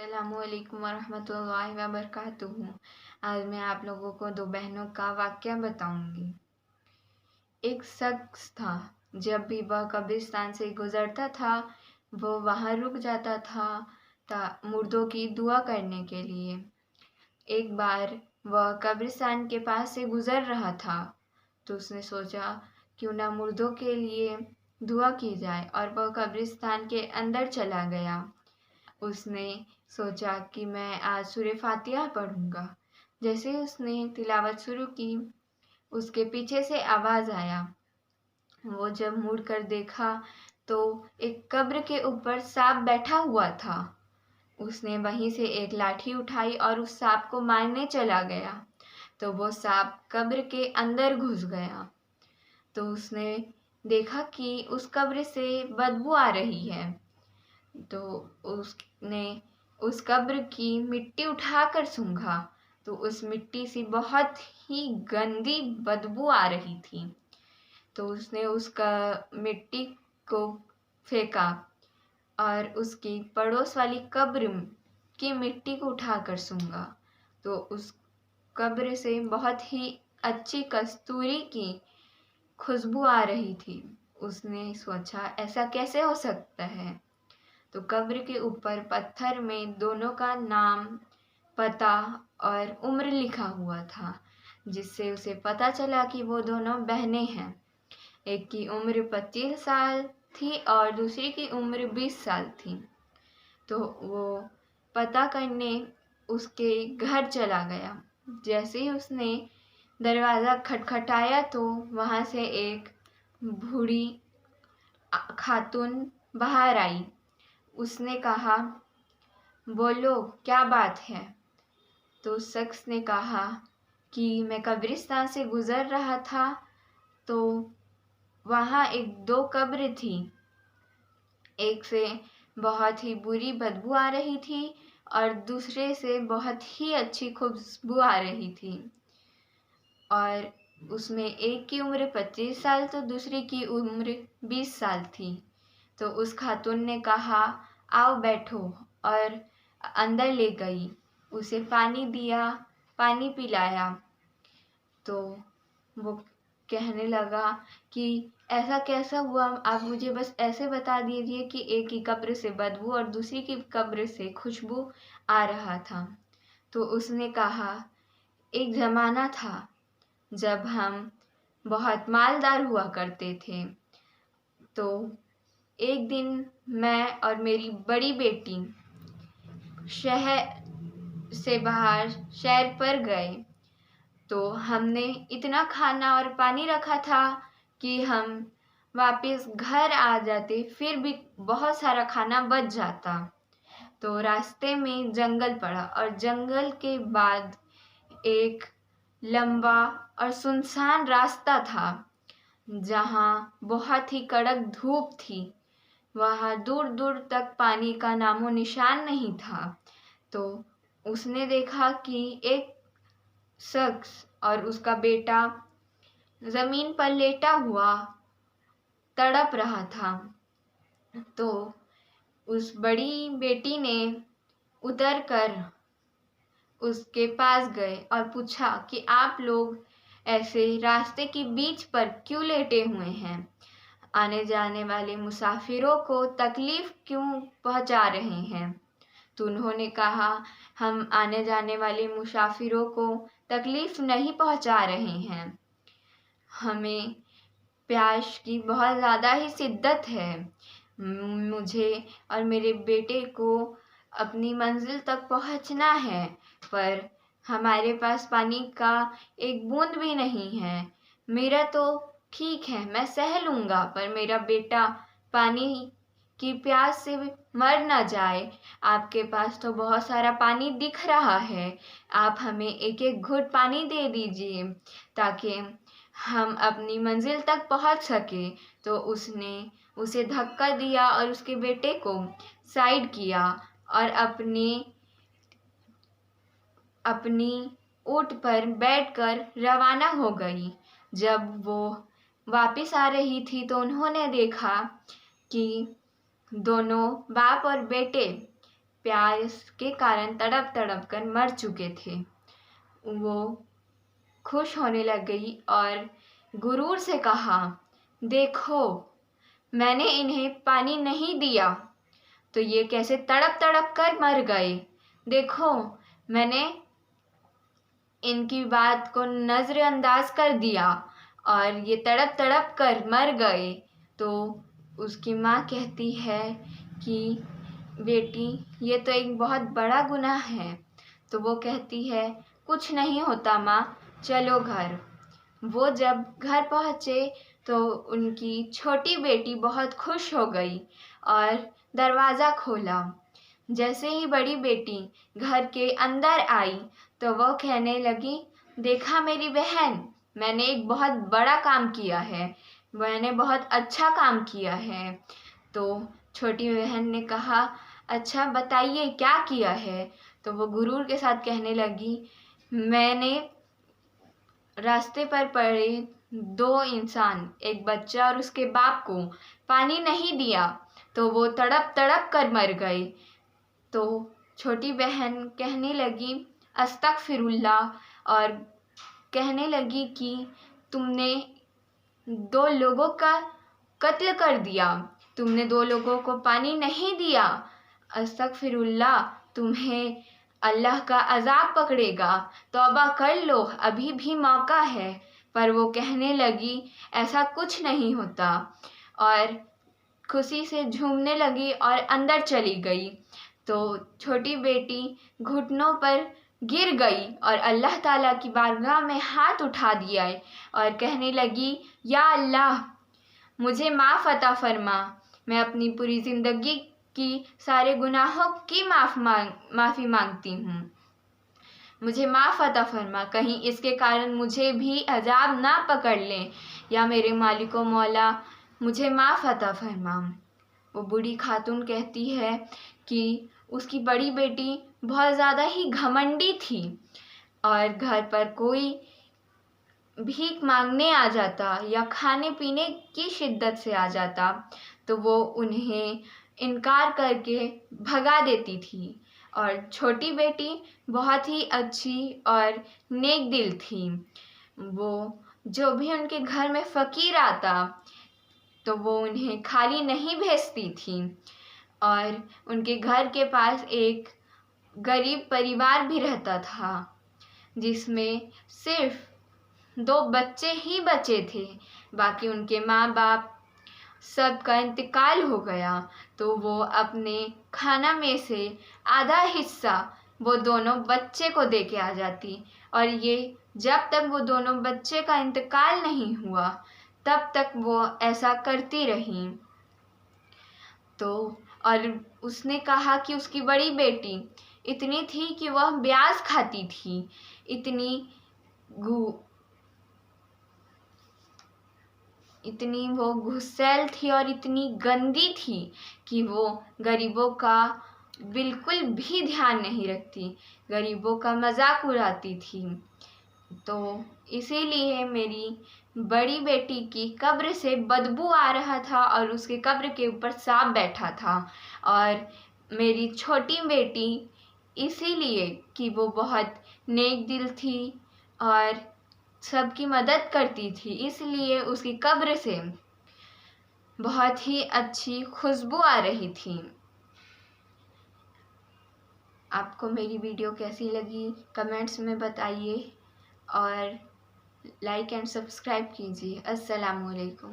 अस्सलामुअलैकुम वरहमतुल्लाहि वबरकातुहू। आज मैं आप लोगों को दो बहनों का वाक़या बताऊंगी। एक शख्स था, जब भी वह कब्रिस्तान से गुजरता था वो वहाँ रुक जाता था मुर्दों की दुआ करने के लिए। एक बार वह कब्रिस्तान के पास से गुजर रहा था तो उसने सोचा क्यों ना मुर्दों के लिए दुआ की जाए, और वह कब्रिस्तान के अंदर चला गया। उसने सोचा कि मैं आज सूरे फातिहा पढ़ूंगा। जैसे ही उसने तिलावत शुरू की उसके पीछे से आवाज़ आया। वो जब मुड़ कर देखा तो एक कब्र के ऊपर सांप बैठा हुआ था। उसने वहीं से एक लाठी उठाई और उस सांप को मारने चला गया तो वो सांप कब्र के अंदर घुस गया। तो उसने देखा कि उस कब्र से बदबू आ रही है, तो उसने उस कब्र की मिट्टी उठाकर सूंघा तो उस मिट्टी से बहुत ही गंदी बदबू आ रही थी। तो उसने उसका मिट्टी को फेंका और उसकी पड़ोस वाली कब्र की मिट्टी को उठाकर सूंघा तो उस कब्र से बहुत ही अच्छी कस्तूरी की खुशबू आ रही थी। उसने सोचा ऐसा कैसे हो सकता है, तो कब्र के ऊपर पत्थर में दोनों का नाम, पता और उम्र लिखा हुआ था, जिससे उसे पता चला कि वो दोनों बहनें हैं। एक की उम्र 25 साल थी और दूसरी की उम्र 20 साल थी। तो वो पता करने उसके घर चला गया। जैसे ही उसने दरवाज़ा खटखटाया तो वहाँ से एक बूढ़ी खातून बाहर आई। उसने कहा, बोलो क्या बात है। तो उस शख्स ने कहा कि मैं कब्रिस्तान से गुज़र रहा था तो वहाँ दो कब्र थी। एक से बहुत ही बुरी बदबू आ रही थी और दूसरे से बहुत ही अच्छी खुशबू आ रही थी, और उसमें एक की उम्र 25 साल तो दूसरी की उम्र 20 साल थी। तो उस खातून ने कहा, आओ बैठो, और अंदर ले गई। उसे पानी दिया, पानी पिलाया। तो वो कहने लगा कि ऐसा कैसा हुआ, आप मुझे बस ऐसे बता दीजिए कि एक की कब्र से बदबू और दूसरी की कब्र से खुशबू आ रहा था। तो उसने कहा, एक ज़माना था जब हम बहुत मालदार हुआ करते थे। तो एक दिन मैं और मेरी बड़ी बेटी शहर से बाहर सैर पर गए तो हमने इतना खाना और पानी रखा था कि हम वापस घर आ जाते फिर भी बहुत सारा खाना बच जाता। तो रास्ते में जंगल पड़ा और जंगल के बाद एक लंबा और सुनसान रास्ता था जहाँ बहुत ही कड़क धूप थी। वहाँ दूर दूर तक पानी का नामो निशान नहीं था। तो उसने देखा कि एक शख्स और उसका बेटा ज़मीन पर लेटा हुआ तड़प रहा था। तो उस बड़ी बेटी ने उतरकर उसके पास गए और पूछा कि आप लोग ऐसे रास्ते के बीच पर क्यों लेटे हुए हैं? आने जाने वाले मुसाफिरों को तकलीफ़ क्यों पहुंचा रहे हैं? तो उन्होंने कहा, हम आने जाने वाले मुसाफिरों को तकलीफ़ नहीं पहुंचा रहे हैं, हमें प्यास की बहुत ज़्यादा ही शिद्दत है। मुझे और मेरे बेटे को अपनी मंजिल तक पहुंचना है, पर हमारे पास पानी का एक बूंद भी नहीं है। मेरा तो ठीक है, मैं सह लूँगा, पर मेरा बेटा पानी की प्यास से मर ना जाए। आपके पास तो बहुत सारा पानी दिख रहा है, आप हमें एक एक घुट पानी दे दीजिए ताकि हम अपनी मंजिल तक पहुंच सके। तो उसने उसे धक्का दिया और उसके बेटे को साइड किया और अपनी ऊँट पर बैठकर रवाना हो गई। जब वो वापस आ रही थी तो उन्होंने देखा कि दोनों बाप और बेटे प्यास के कारण तड़प तड़प कर मर चुके थे। वो खुश होने लग गई और गुरूर से कहा, देखो मैंने इन्हें पानी नहीं दिया तो ये कैसे तड़प तड़प कर मर गए। देखो मैंने इनकी बात को नज़रअंदाज कर दिया और ये तड़प तड़प कर मर गए। तो उसकी माँ कहती है कि बेटी ये तो एक बहुत बड़ा गुनाह है। तो वो कहती है कुछ नहीं होता माँ, चलो घर। वो जब घर पहुँचे तो उनकी छोटी बेटी बहुत खुश हो गई और दरवाज़ा खोला। जैसे ही बड़ी बेटी घर के अंदर आई तो वो कहने लगी, देखा मेरी बहन, मैंने एक बहुत बड़ा काम किया है, मैंने बहुत अच्छा काम किया है। तो छोटी बहन ने कहा, अच्छा बताइए क्या किया है। तो वो गुरूर के साथ कहने लगी, मैंने रास्ते पर पड़े दो इंसान, एक बच्चा और उसके बाप को पानी नहीं दिया तो वो तड़प तड़प कर मर गए। तो छोटी बहन कहने लगी अस्तगफिरुल्लाह और कहने लगी कि तुमने दो लोगों का कत्ल कर दिया, तुमने दो लोगों को पानी नहीं दिया, अस्तगफिरुल्लाह, तुम्हें अल्लाह का अज़ाब पकड़ेगा, तौबा कर लो, अभी भी मौका है। पर वो कहने लगी ऐसा कुछ नहीं होता और खुशी से झूमने लगी और अंदर चली गई। तो छोटी बेटी घुटनों पर गिर गई और अल्लाह ताला की बारगाह में हाथ उठा दिया और कहने लगी, या अल्लाह मुझे माफ़ अता फरमा, मैं अपनी पूरी ज़िंदगी की सारे गुनाहों की माफ़ी मांगती हूँ, मुझे माफ़ अता फरमा, कहीं इसके कारण मुझे भी अज़ाब ना पकड़ लें, या मेरे मालिको मौला मुझे माफ़ अता फरमा। वो बूढ़ी खातून कहती है कि उसकी बड़ी बेटी बहुत ज़्यादा ही घमंडी थी और घर पर कोई भीख मांगने आ जाता या खाने पीने की शिद्दत से आ जाता तो वो उन्हें इनकार करके भगा देती थी। और छोटी बेटी बहुत ही अच्छी और नेक दिल थी। वो जो भी उनके घर में फ़कीर आता तो वो उन्हें खाली नहीं भेजती थी। और उनके घर के पास एक गरीब परिवार भी रहता था जिसमें सिर्फ 2 बच्चे ही बचे थे, बाकी उनके माँ बाप सबका इंतकाल हो गया। तो वो अपने खाना में से आधा हिस्सा वो दोनों बच्चे को दे के आ जाती और ये जब तक वो दोनों बच्चे का इंतकाल नहीं हुआ तब तक वो ऐसा करती रही। तो और उसने कहा कि उसकी बड़ी बेटी इतनी थी कि वह ब्याज खाती थी, इतनी वो गुस्सैल थी और इतनी गंदी थी कि वो गरीबों का बिल्कुल भी ध्यान नहीं रखती, गरीबों का मजाक उड़ाती थी। तो इसीलिए मेरी बड़ी बेटी की कब्र से बदबू आ रहा था और उसके कब्र के ऊपर सांप बैठा था। और मेरी छोटी बेटी इसीलिए कि वो बहुत नेक दिल थी और सबकी मदद करती थी, इसलिए उसकी कब्र से बहुत ही अच्छी खुशबू आ रही थी। आपको मेरी वीडियो कैसी लगी कमेंट्स में बताइए और लाइक एंड सब्सक्राइब कीजिए। अस्सलामुअलैकुम।